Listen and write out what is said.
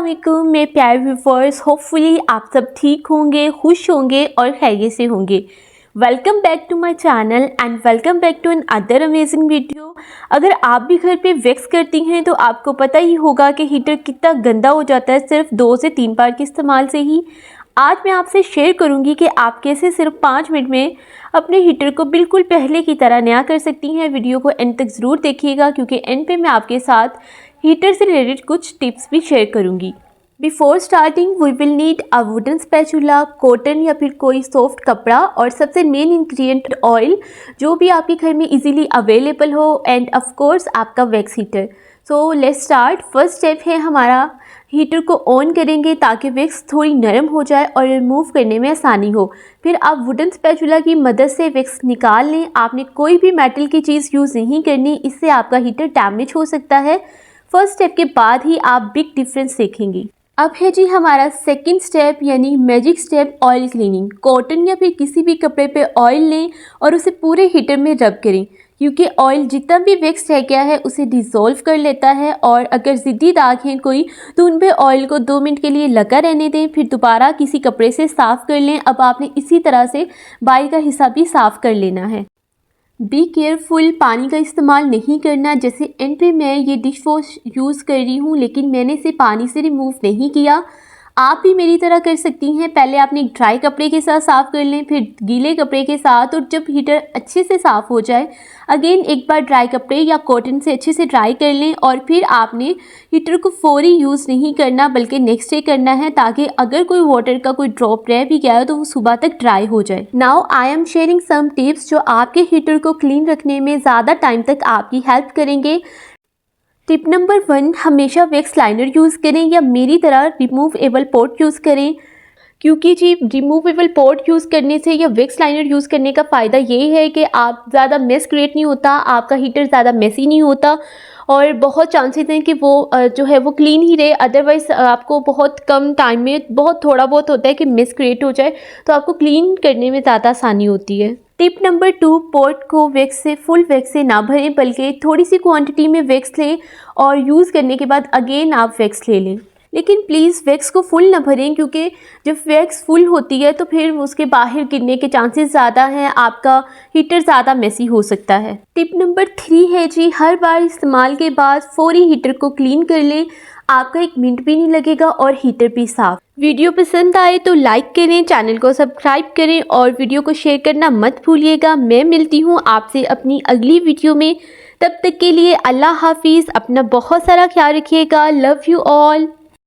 अस्सलाम वालेकुम मेरे प्यारे व्यूअर्स, होपफुली आप सब ठीक होंगे, खुश होंगे और खैरियत से होंगे। Welcome back to my channel and welcome back to another amazing video. अगर आप भी घर पे वैक्स करती हैं तो आपको पता ही होगा कि हीटर कितना गंदा हो जाता है सिर्फ 2 से 3 बार के इस्तेमाल से ही। आज मैं आपसे शेयर करूंगी कि आप कैसे सिर्फ 5 मिनट में अपने हीटर को बिल्कुल पहले की तरह नया कर सकती हैं। वीडियो को एंड तक ज़रूर देखिएगा क्योंकि एंड पे मैं आपके साथ हीटर से रिलेटेड कुछ टिप्स भी शेयर करूंगी। Before starting we will need a wooden spatula, cotton या फिर कोई सॉफ्ट कपड़ा और सबसे मेन इंग्रेडिएंट ऑयल, जो भी आपके घर में इजीली अवेलेबल हो, एंड ऑफ कोर्स आपका wax heater. So let's start. First step है हमारा, हीटर को ऑन करेंगे ताकि वैक्स थोड़ी नरम हो जाए और रिमूव करने में आसानी हो। फिर आप वुडन स्पैचुला की मदद से वैक्स निकाल लें। आपने कोई भी मेटल की चीज़ यूज़ नहीं करनी, इससे आपका हीटर डैमेज हो सकता है। फर्स्ट स्टेप के बाद ही आप बिग डिफरेंस देखेंगे। अब है जी हमारा सेकंड स्टेप यानी magic step, oil cleaning. Cotton या फिर किसी भी कपड़े पे ऑयल लें और उसे पूरे हीटर में रब करें, क्योंकि ऑयल जितना भी वैक्स रह गया है उसे डिज़ोल्व कर लेता है। और अगर ज़िद्दी दाग हैं कोई तो उन पे ऑयल को 2 मिनट के लिए लगा रहने दें, फिर दोबारा किसी कपड़े से साफ़ कर लें। अब आपने इसी तरह से बाहर का हिस्सा भी साफ़ कर लेना है। बी केयरफुल, पानी का इस्तेमाल नहीं करना। जैसे एंड पे मैं ये डिश वॉश यूज़ कर रही हूँ लेकिन मैंने इसे पानी से रिमूव नहीं किया। आप भी मेरी तरह कर सकती हैं। पहले आपने एक ड्राई कपड़े के साथ साफ़ कर लें, फिर गीले कपड़े के साथ, और जब हीटर अच्छे से साफ़ हो जाए अगेन एक बार ड्राई कपड़े या कॉटन से अच्छे से ड्राई कर लें। और फिर आपने हीटर को फौरी यूज़ नहीं करना बल्कि नेक्स्ट डे करना है, ताकि अगर कोई वाटर का कोई ड्रॉप रह भी गया है तो वो सुबह तक ड्राई हो जाए। Now I am sharing some tips जो आपके हीटर को क्लीन रखने में ज़्यादा टाइम तक आपकी हेल्प करेंगे। टिप नंबर 1, हमेशा वैक्स लाइनर यूज़ करें या मेरी तरह रिमूवेबल पॉट यूज़ करें, क्योंकि जी रिमूवेबल पॉट यूज़ करने से या वैक्स लाइनर यूज़ करने का फ़ायदा ये है कि आप ज़्यादा मेस क्रिएट नहीं होता, आपका हीटर ज़्यादा मेसी नहीं होता और बहुत चांसेस हैं कि वो जो है वो क्लीन ही रहे। अदरवाइज़ आपको बहुत कम टाइम में बहुत थोड़ा बहुत होता है कि मेस क्रिएट हो जाए, तो आपको क्लीन करने में ज़्यादा आसानी होती है। टिप नंबर 2, पॉट को वैक्स से फुल वैक्स से ना भरें बल्कि थोड़ी सी क्वांटिटी में वैक्स लें और यूज़ करने के बाद अगेन आप वैक्स ले लें। लेकिन प्लीज़ वैक्स को फुल ना भरें, क्योंकि जब वैक्स फुल होती है तो फिर उसके बाहर गिरने के चांसेस ज़्यादा हैं, आपका हीटर ज़्यादा मेसी हो सकता है। टिप नंबर 3 है जी, हर बार इस्तेमाल के बाद फौरी हीटर को क्लीन कर लें। आपका 1 मिनट भी नहीं लगेगा और हीटर भी साफ़। वीडियो पसंद आए तो लाइक करें, चैनल को सब्सक्राइब करें और वीडियो को शेयर करना मत भूलिएगा। मैं मिलती हूँ आपसे अपनी अगली वीडियो में, तब तक के लिए अल्लाह हाफिज़। अपना बहुत सारा ख्याल रखिएगा। Love you all.